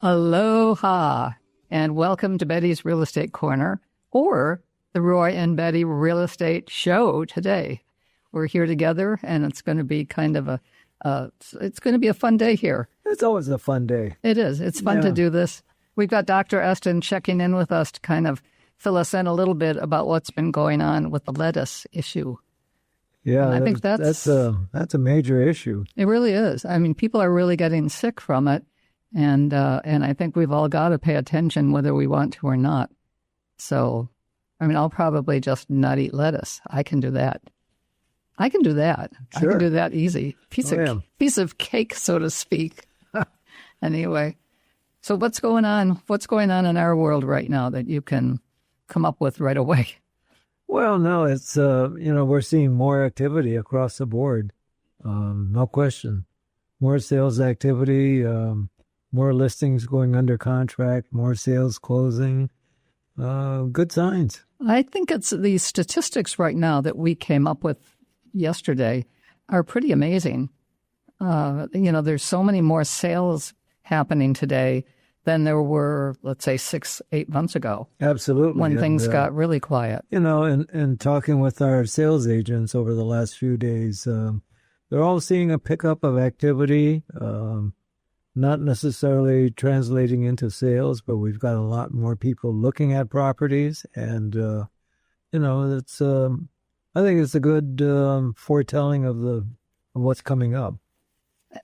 Aloha, and welcome to Betty's Real Estate Corner, or the Roy and Betty Real Estate Show today. We're here together, and it's going to be kind of it's going to be a fun day here. It's always a fun day. It is. It's fun to do this. We've got Dr. Estin checking in with us to kind of fill us in a little bit about what's been going on with the lettuce issue. Yeah, I think that's a major issue. It really is. I mean, people are really getting sick from it. And I think we've all got to pay attention whether we want to or not. So, I mean, I'll probably just not eat lettuce. I can do that. Sure. I can do that easy. Piece of cake, so to speak. Anyway, so what's going on? What's going on in our world right now that you can come up with right away? Well, no, it's we're seeing more activity across the board. No question. More sales activity. More listings going under contract, more sales closing. Good signs. I think it's the statistics right now that we came up with yesterday are pretty amazing. There's so many more sales happening today than there were, let's say, 6-8 months ago. Absolutely. When things got really quiet. And talking with our sales agents over the last few days, they're all seeing a pickup of activity. Not necessarily translating into sales, but we've got a lot more people looking at properties, and it's. I think it's a good foretelling of what's coming up.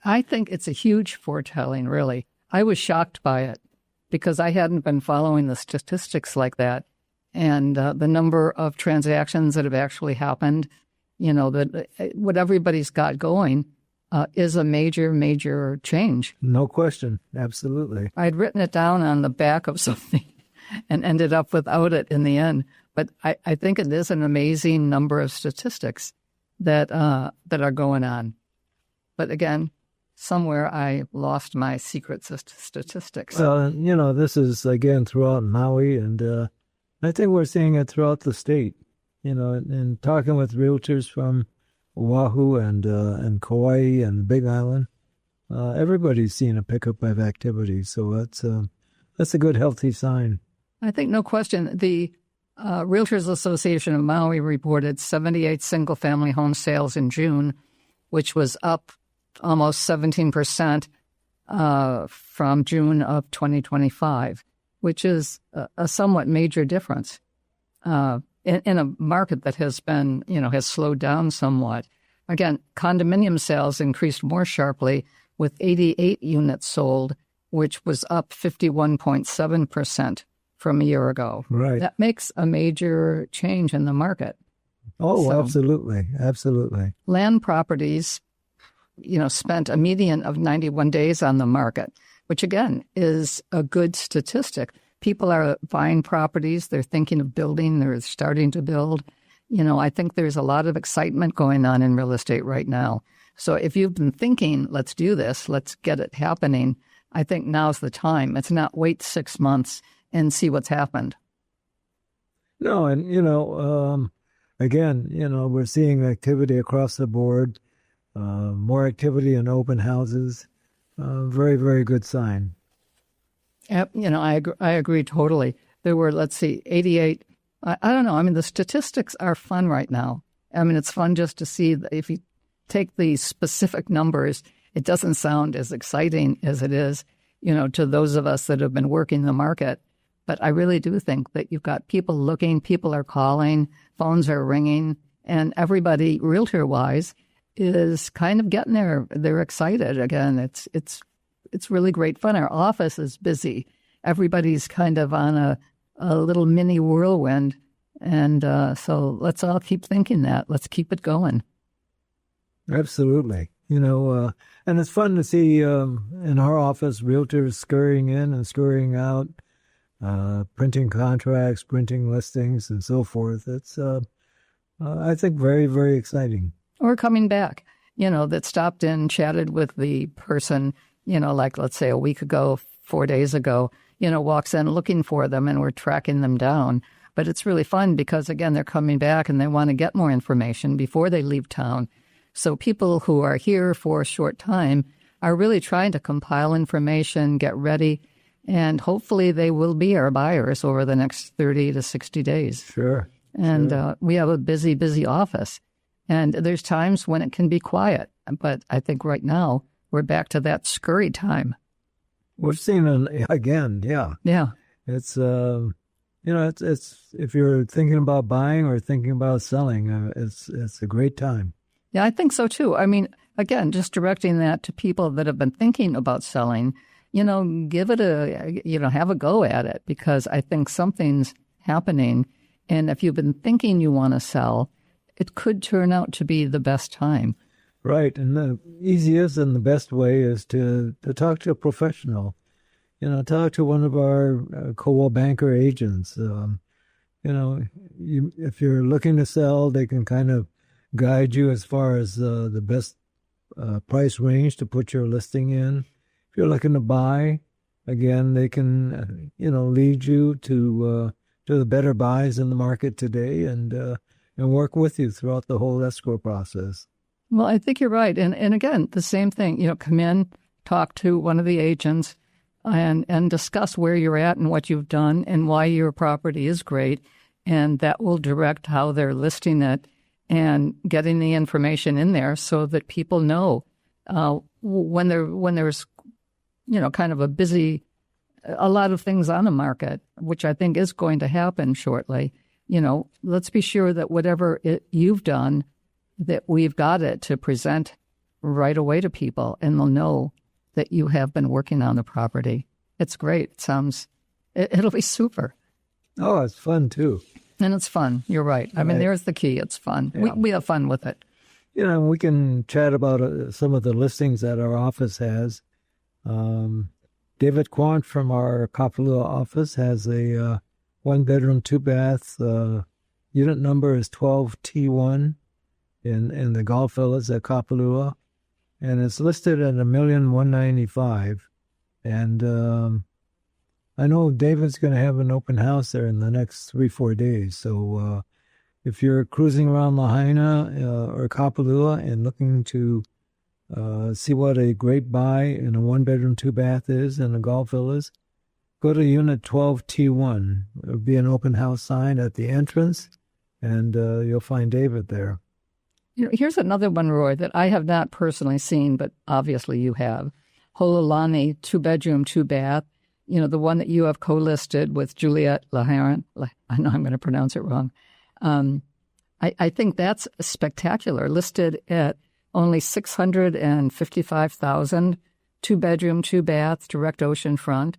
I think it's a huge foretelling. Really, I was shocked by it because I hadn't been following the statistics like that, and the number of transactions that have actually happened. That what everybody's got going. Is a major, major change. No question. Absolutely. I'd written it down on the back of something and ended up without it in the end. But I think it is an amazing number of statistics that are going on. But again, somewhere I lost my secret statistics. Well, this is, again, throughout Maui, and I think we're seeing it throughout the state. And talking with realtors from Oahu and Kauai and Big Island, everybody's seeing a pickup of activity, so that's a good, healthy sign. I think no question. The Realtors Association of Maui reported 78 single-family home sales in June, which was up almost 17% from June of 2025, which is a somewhat major difference. In a market that has been, has slowed down somewhat. Again, condominium sales increased more sharply with 88 units sold, which was up 51.7% from a year ago. Right. That makes a major change in the market. Oh, absolutely. Absolutely. Land properties, spent a median of 91 days on the market, which again is a good statistic. People are buying properties. They're thinking of building. They're starting to build. I think there's a lot of excitement going on in real estate right now. So if you've been thinking, let's do this, let's get it happening, I think now's the time. It's not wait 6 months and see what's happened. No, and, again, we're seeing activity across the board, more activity in open houses. Very, very good sign. I agree totally. There were, 88. I don't know. I mean, the statistics are fun right now. I mean, it's fun just to see that if you take the specific numbers, it doesn't sound as exciting as it is, to those of us that have been working the market. But I really do think that you've got people looking, people are calling, phones are ringing, and everybody, realtor-wise, is kind of getting there. They're excited. Again, it's really great fun. Our office is busy. Everybody's kind of on a little mini whirlwind. And so let's all keep thinking that. Let's keep it going. Absolutely. And it's fun to see in our office realtors scurrying in and scurrying out, printing contracts, printing listings, and so forth. It's, I think, very, very exciting. Or coming back, that stopped in, chatted with the person, let's say a week ago, 4 days ago, walks in looking for them and we're tracking them down. But it's really fun because, again, they're coming back and they want to get more information before they leave town. So people who are here for a short time are really trying to compile information, get ready. And hopefully they will be our buyers over the next 30 to 60 days. Sure. And we have a busy office. And there's times when it can be quiet. But I think right now we're back to that scurry time. We've seen it again, yeah. Yeah. It's, it's if you're thinking about buying or thinking about selling, it's a great time. Yeah, I think so too. I mean, again, just directing that to people that have been thinking about selling, give it have a go at it, because I think something's happening. And if you've been thinking you want to sell, it could turn out to be the best time. Right. And the easiest and the best way is to talk to a professional. Talk to one of our Coldwell Banker agents. If you're looking to sell, they can kind of guide you as far as the best price range to put your listing in. If you're looking to buy, again, they can, lead you to the better buys in the market today and work with you throughout the whole escrow process. Well, I think you're right. And again, the same thing, come in, talk to one of the agents and discuss where you're at and what you've done and why your property is great. And that will direct how they're listing it and getting the information in there so that people know when there's, kind of a lot of things on the market, which I think is going to happen shortly. Let's be sure that whatever you've done, that we've got it to present right away to people, and they'll know that you have been working on the property. It's great. It'll be super. Oh, it's fun too. And it's fun. You're right. I mean, there's the key. It's fun. Yeah. We have fun with it. We can chat about some of the listings that our office has. David Quant from our Kapalua office has a 1-bedroom, 2-bath. Unit number is 12T1 in the Golf Villas at Kapalua. And it's listed at $1,195,000. And I know David's going to have an open house there in the next 3-4 days. So if you're cruising around Lahaina or Kapalua and looking to see what a great buy in a 1-bedroom, 2-bath is in the Golf Villas, go to Unit 12T1. There'll be an open house sign at the entrance, and you'll find David there. Here's another one, Roy, that I have not personally seen, but obviously you have. Hololani, 2-bedroom, 2-bath. The one that you have co-listed with Juliet Laharan. I know I'm going to pronounce it wrong. I think that's spectacular. Listed at only $655,000, 2-bedroom, 2-bath, direct oceanfront.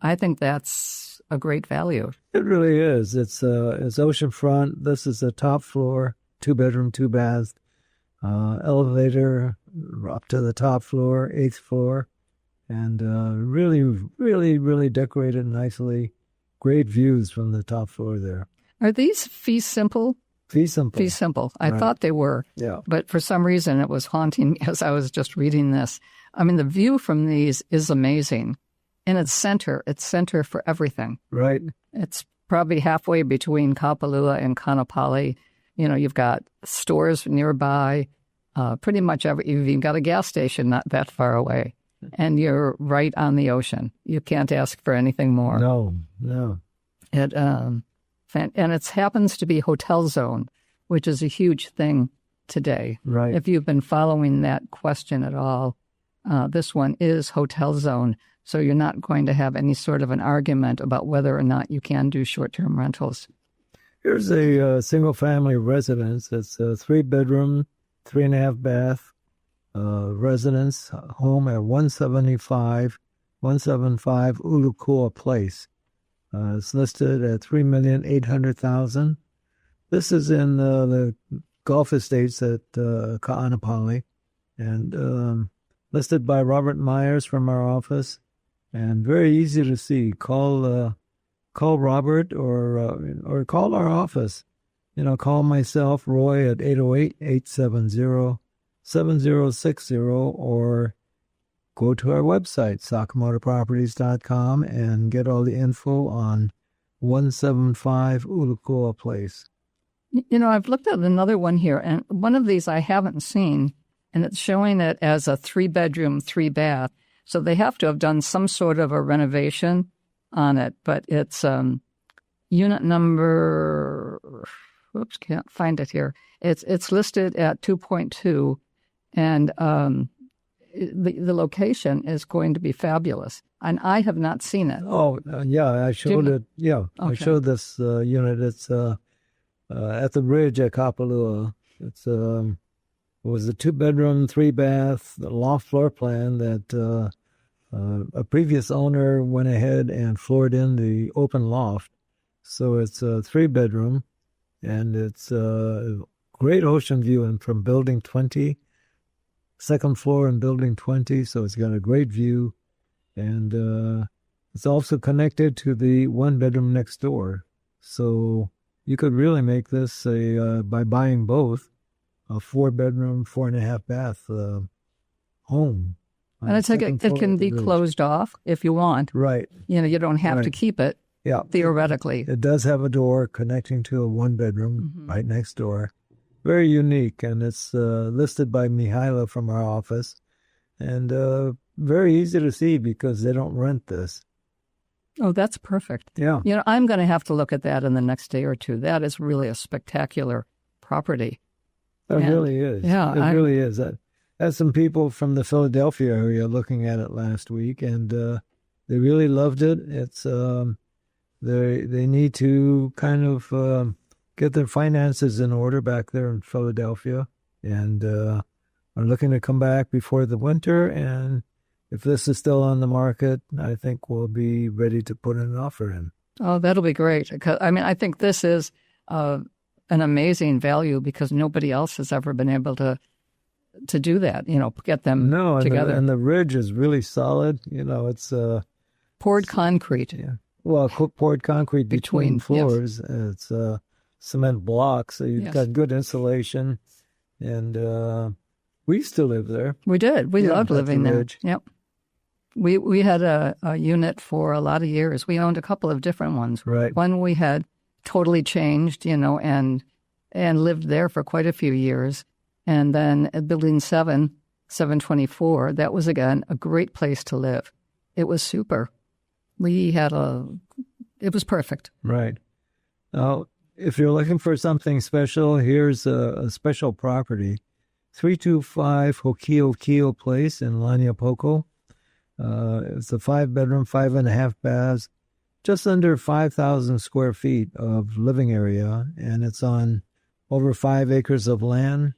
I think that's a great value. It really is. It's oceanfront. This is the top floor, 2-bedroom, 2-bath, elevator up to the top floor, 8th floor, and really, really, really decorated nicely. Great views from the top floor there. Are these fee simple? Fee simple. Fee simple. I thought they were. Yeah. But for some reason, it was haunting me as I was just reading this. I mean, the view from these is amazing. And it's center for everything. Right. It's probably halfway between Kapalua and Kaanapali. You've got stores nearby, pretty much you've even got a gas station not that far away. And you're right on the ocean. You can't ask for anything more. No. And it happens to be hotel zone, which is a huge thing today. Right. If you've been following that question at all, this one is hotel zone. So you're not going to have any sort of an argument about whether or not you can do short-term rentals. Here's a single-family residence. It's a 3-bedroom, 3.5-bath residence home at 175 Ulukoa Place. It's listed at $3,800,000. This is in the Gulf Estates at Kaanapali, and listed by Robert Myers from our office, and very easy to see. Call Robert or call our office. Call myself, Roy, at 808-870-7060, or go to our website, sakamotoproperties.com, and get all the info on 175 Ulukoa Place. I've looked at another one here, and one of these I haven't seen, and it's showing it as a 3-bedroom, 3-bath. So they have to have done some sort of a renovation on it. But it's unit number, whoops, can't find it here. It's listed at 2.2, and the location is going to be fabulous. And I have not seen it. Oh, yeah, I showed it. Yeah, okay. I showed this unit. It's at the ridge at Kapalua. It was a 2-bedroom, 3-bath, loft floor plan that a previous owner went ahead and floored in the open loft. So it's a 3-bedroom, and it's a great ocean view and from Building 20, second floor in Building 20. So it's got a great view, and it's also connected to the 1-bedroom next door. So you could really make this by buying both, a 4-bedroom, 4.5-bath home. And it's like it can be closed off if you want. Right. You don't have to keep it. Yeah. Theoretically. It does have a door connecting to a 1-bedroom right next door. Very unique, and it's listed by Mihaila from our office, and very easy to see because they don't rent this. Oh, that's perfect. Yeah. I'm going to have to look at that in the next day or two. That is really a spectacular property. It really is. Yeah. It really is. I had some people from the Philadelphia area looking at it last week, and they really loved it. It's they need to kind of get their finances in order back there in Philadelphia, and are looking to come back before the winter. And if this is still on the market, I think we'll be ready to put an offer in. Oh, that'll be great. I think this is an amazing value because nobody else has ever been able to do that, get them together. And the ridge is really solid. It's poured concrete. Yeah. Well, poured concrete between floors. Yes. It's cement blocks, so you've got good insulation. And we used to live there. We did. We loved living there. Yep. We had a unit for a lot of years. We owned a couple of different ones. Right. One we had totally changed, and lived there for quite a few years. And then at Building 724, that was, again, a great place to live. It was super. It was perfect. Right. Now, if you're looking for something special, here's a special property. 325 Hokio Place in Launiupoko. It's a 5-bedroom, 5.5 baths, just under 5,000 square feet of living area, and it's on over 5 acres of land.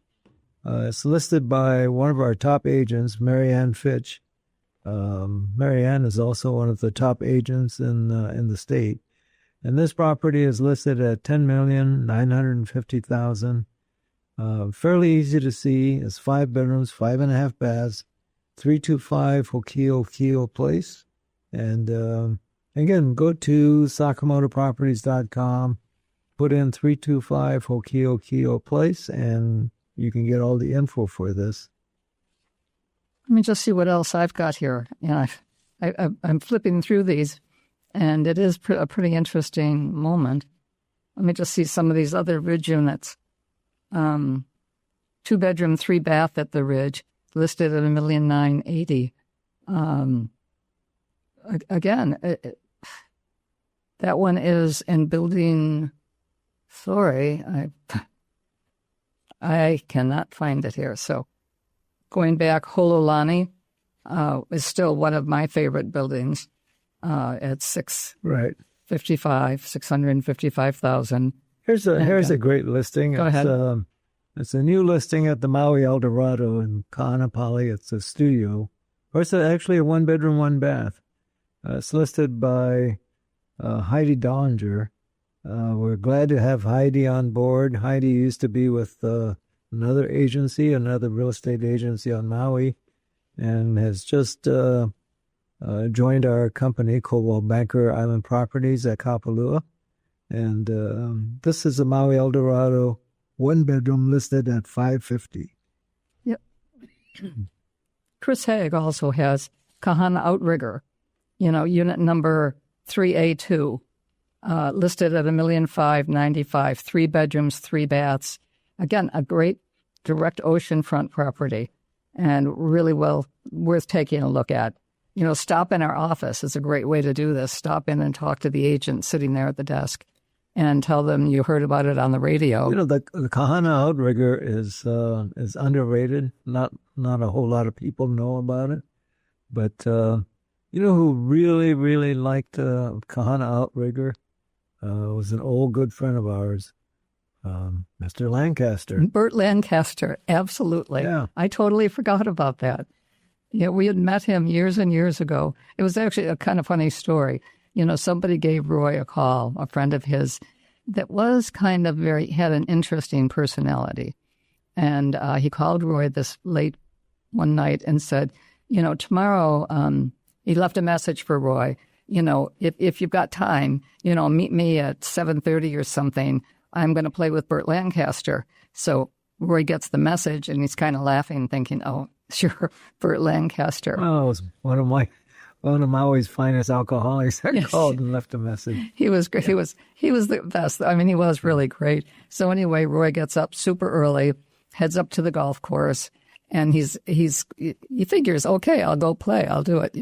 It's listed by one of our top agents, Marianne Fitch. Marianne is also one of the top agents in the state. And this property is listed at $10,950,000. Fairly easy to see. It's 5 bedrooms, 5.5 baths, 325 Hokio Place. And again, go to sakamotoproperties.com, put in 325 Hokio Place, and you can get all the info for this. Let me just see what else I've got here. I'm flipping through these, and it is a pretty interesting moment. Let me just see some of these other ridge units. 2-bedroom, 3-bath at the ridge, listed at $1,980,000. Again, that one is in Building. Sorry, I cannot find it here. So going back, Hololani is still one of my favorite buildings. At $655,000. Here's a great listing. Go ahead. It's a new listing at the Maui Eldorado in Kaanapali. It's a studio. Or it's actually a 1-bedroom, 1-bath. It's listed by Heidi Dollinger. We're glad to have Heidi on board. Heidi used to be with another real estate agency on Maui, and has just joined our company, Coldwell Banker Island Properties at Kapalua. And this is a Maui Eldorado 1-bedroom listed at $550,000. Yep. Chris Haig also has Kahana Outrigger, unit number 3A2, listed at $1,595,000, 3 bedrooms, 3 baths. Again, a great direct oceanfront property, and really well worth taking a look at. stop in our office is a great way to do this. Stop in and talk to the agent sitting there at the desk and tell them you heard about it on the radio. The Kahana Outrigger is underrated. Not a whole lot of people know about it. But who really, really liked Kahana Outrigger was an old good friend of ours, Mr. Lancaster. Burt Lancaster, absolutely. Yeah. I totally forgot about that. Yeah, we had met him years and years ago. It was actually a kind of funny story. Somebody gave Roy a call, a friend of his, that was kind of had an interesting personality. And he called Roy this late one night and said, tomorrow, he left a message for Roy, if you've got time, meet me at 7:30 or something. I'm going to play with Burt Lancaster. So Roy gets the message and he's kind of laughing, thinking, oh, sure, Burt Lancaster. Oh, it was one of Maui's finest alcoholics that called and left a message. He was great. Yeah. He was the best. I mean, he was really great. So anyway, Roy gets up super early, heads up to the golf course, and he figures, okay, I'll go play. I'll do it,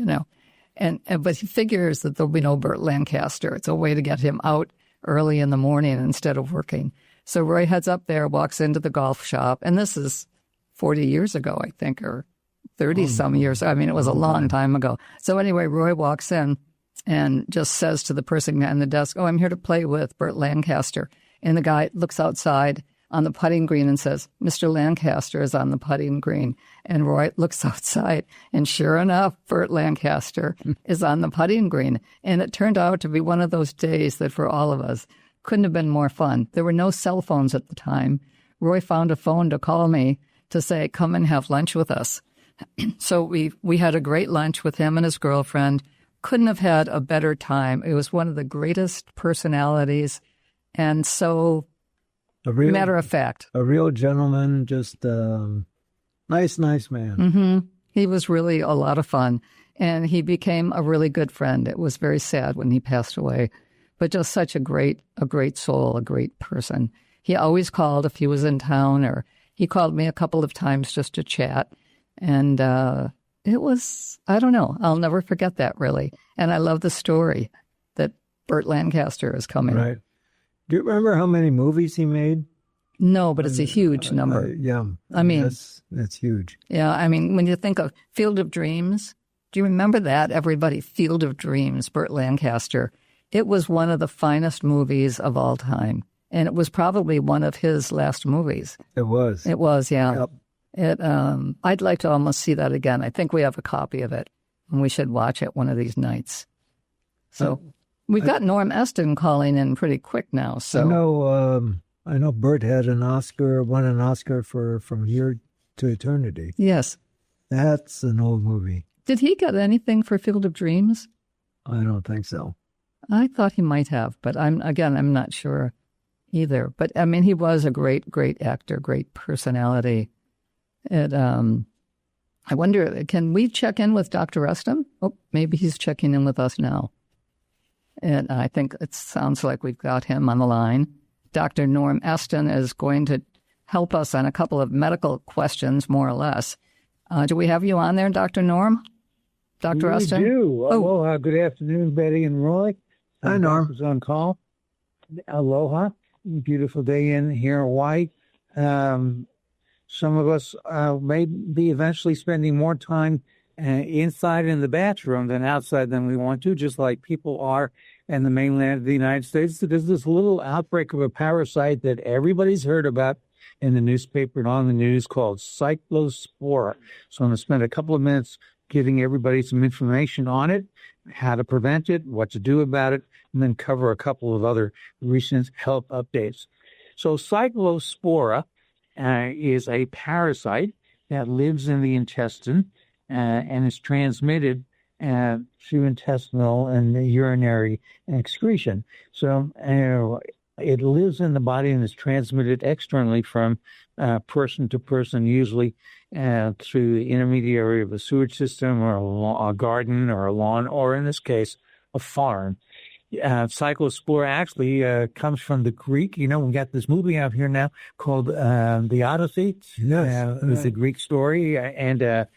but he figures that there'll be no Burt Lancaster. It's a way to get him out early in the morning instead of working. So Roy heads up there, walks into the golf shop, and this is 40 years ago, I think, or 30-some years. I mean, it was a long time ago. So anyway, Roy walks in and just says to the person behind the desk, oh, I'm here to play with Burt Lancaster. And the guy looks outside on the putting green and says, Mr. Lancaster is on the putting green. And Roy looks outside, and sure enough, Burt Lancaster is on the putting green. And it turned out to be one of those days that for all of us couldn't have been more fun. There were no cell phones at the time. Roy found a phone to call me to say, come and have lunch with us. So we had a great lunch with him and his girlfriend. Couldn't have had a better time. It was one of the greatest personalities, and so matter of fact. A real gentleman, just nice man. Mm-hmm. He was really a lot of fun, and he became a really good friend. It was very sad when he passed away, but just such a great soul, a great person. He always called if he was in town, or he called me a couple of times just to chat. And it was, I don't know, I'll never forget that, really. And I love the story that Burt Lancaster is coming. Right. Do you remember how many movies he made? No, but it's a huge number. Yeah. I mean, that's huge. Yeah, I mean, when you think of Field of Dreams, do you remember that, everybody? Field of Dreams, Burt Lancaster. It was one of the finest movies of all time. And it was probably one of his last movies. It was. It was, yeah. Yep. I'd like to almost see that again. I think we have a copy of it, and we should watch it one of these nights. So we've got Norm Estin calling in pretty quick now. So I know Burt had won an Oscar for From Here to Eternity. Yes, that's an old movie. Did he get anything for Field of Dreams? I don't think so. I thought he might have, but I'm not sure either. But I mean, he was a great actor, great personality. I wonder, can we check in with Dr. Estin? Oh, maybe he's checking in with us now. And I think it sounds like we've got him on the line. Dr. Norm Estin is going to help us on a couple of medical questions, more or less. Do we have you on there, Dr. Norm? Dr. Estin? We do. Aloha. Good afternoon, Betty and Roy. Hi, Norm. Who's on call. Aloha. Beautiful day in here in Hawaii. Some of us may be eventually spending more time inside in the bathroom than outside than we want to, just like people are in the mainland of the United States. There's this little outbreak of a parasite that everybody's heard about in the newspaper and on the news called Cyclospora. So I'm going to spend a couple of minutes giving everybody some information on it, how to prevent it, what to do about it, and then cover a couple of other recent health updates. So Cyclospora is a parasite that lives in the intestine and is transmitted through intestinal and urinary excretion. So it lives in the body and is transmitted externally from person to person, usually through the intermediary of a sewage system or a garden or a lawn, or in this case, a farm. Cyclospora actually comes from the Greek. You know, we got this movie out here now called The Odyssey. Yes. It was a Greek story, and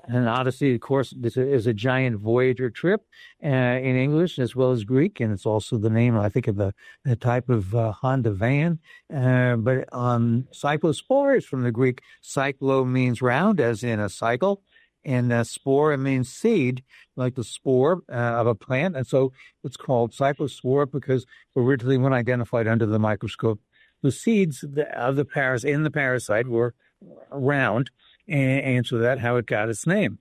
An odyssey, of course, is a giant Voyager trip in English as well as Greek, and it's also the name, I think, of the type of Honda van. But Cyclospora is from the Greek. Cyclo means round, as in a cycle, and spora means seed, like the spore of a plant. And so it's called Cyclospora because originally, when identified under the microscope, the seeds of the parasite were round. And so that's how it got its name.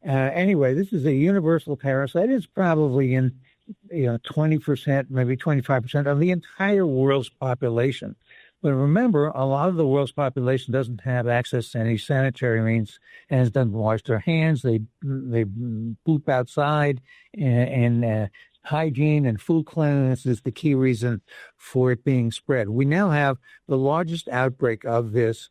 Anyway, this is a universal parasite. It's probably in 20%, maybe 25% of the entire world's population. But remember, a lot of the world's population doesn't have access to any sanitary means and doesn't wash their hands. They poop outside, and hygiene and food cleanliness is the key reason for it being spread. We now have the largest outbreak of this,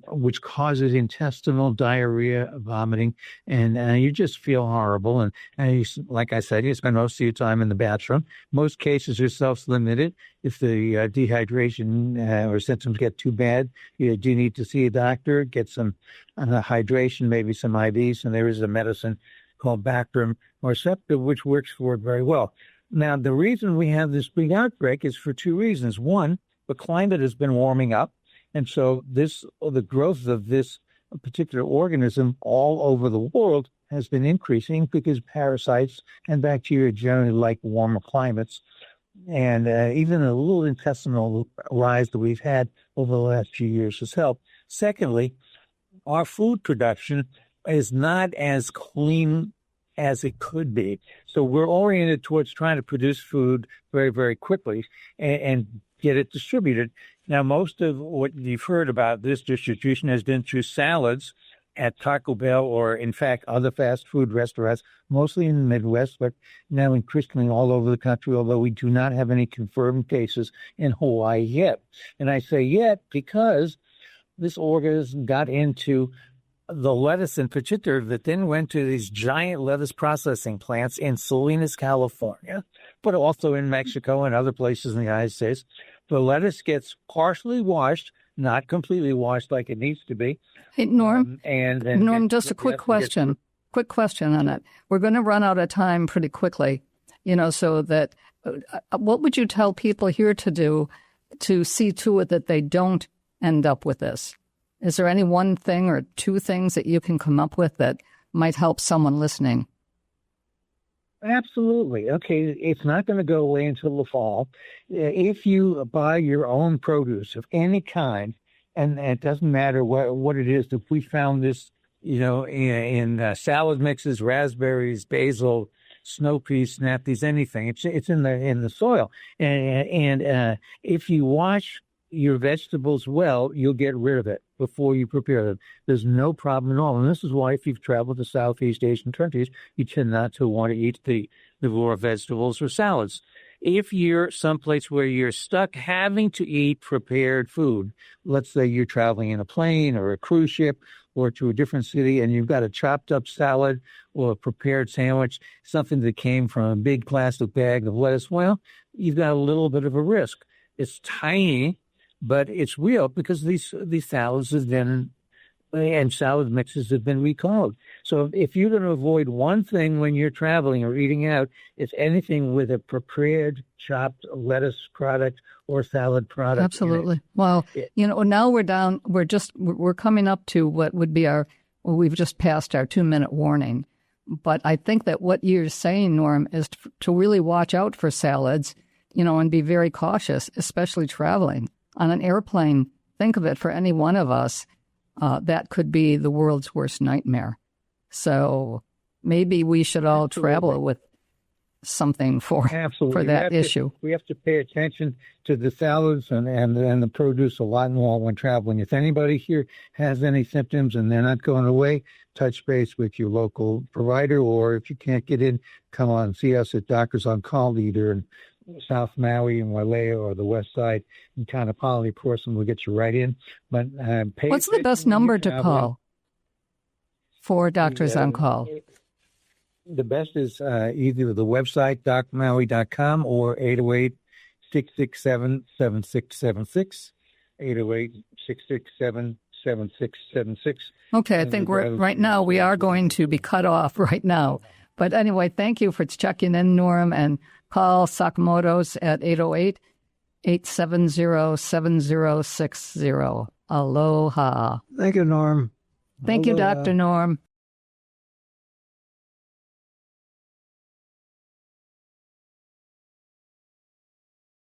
which causes intestinal diarrhea, vomiting, and you just feel horrible. And you, like I said, you spend most of your time in the bathroom. Most cases are self-limited. If the dehydration or symptoms get too bad, you do need to see a doctor, get some hydration, maybe some IVs, and there is a medicine called Bactrim or Septa, which works for it very well. Now, the reason we have this big outbreak is for two reasons. One, the climate has been warming up. And so the growth of this particular organism all over the world has been increasing because parasites and bacteria generally like warmer climates. And even a little intestinal rise that we've had over the last few years has helped. Secondly, our food production is not as clean as it could be. So we're oriented towards trying to produce food very, very quickly and get it distributed. Now, most of what you've heard about this distribution has been through salads at Taco Bell or, in fact, other fast food restaurants, mostly in the Midwest, but now increasingly all over the country, although we do not have any confirmed cases in Hawaii yet. And I say yet because this organism got into the lettuce in particular that then went to these giant lettuce processing plants in Salinas, California, but also in Mexico and other places in the United States. The lettuce gets partially washed, not completely washed like it needs to be. Hey, Norm, Norm, just a quick question. Quick question on it. We're going to run out of time pretty quickly, so that what would you tell people here to do to see to it that they don't end up with this? Is there any one thing or two things that you can come up with that might help someone listening? Absolutely. Okay, it's not going to go away until the fall. If you buy your own produce of any kind, and it doesn't matter what it is, if we found this, in salad mixes, raspberries, basil, snow peas, snap peas, anything, it's in the soil. And if you wash your vegetables well, you'll get rid of it before you prepare them. There's no problem at all. And this is why if you've traveled to Southeast Asian countries, you tend not to want to eat the raw vegetables or salads. If you're someplace where you're stuck having to eat prepared food, let's say you're traveling in a plane or a cruise ship or to a different city and you've got a chopped up salad or a prepared sandwich, something that came from a big plastic bag of lettuce, well, you've got a little bit of a risk. It's tiny, but it's real because these salads have been, and salad mixes have been recalled. So if you're going to avoid one thing when you're traveling or eating out, it's anything with a prepared chopped lettuce product or salad product. Absolutely. Well, now we're coming up to what would be we've just passed our 2-minute warning. But I think that what you're saying, Norm, is to really watch out for salads, and be very cautious, especially traveling. On an airplane, think of it, for any one of us, that could be the world's worst nightmare. So maybe we should all travel with something for that issue. We have to pay attention to the salads and the produce a lot more when traveling. If anybody here has any symptoms and they're not going away, touch base with your local provider, or if you can't get in, come on and see us at Doctors on Call, either in South Maui and Wailea or the west side in Kaanapali. Of course, and we'll get you right in. But what's the best number to call for Doctors on Call? The best is either the website, drmaui.com, or 808-667-7676, 808-667-7676. 7676. Okay, I think right now we are going to be cut off right now. But anyway, thank you for checking in, Norm, and call Sakamoto's at 808-870-7060. Aloha. Thank you, Norm. Thank you, Aloha. Dr. Norm.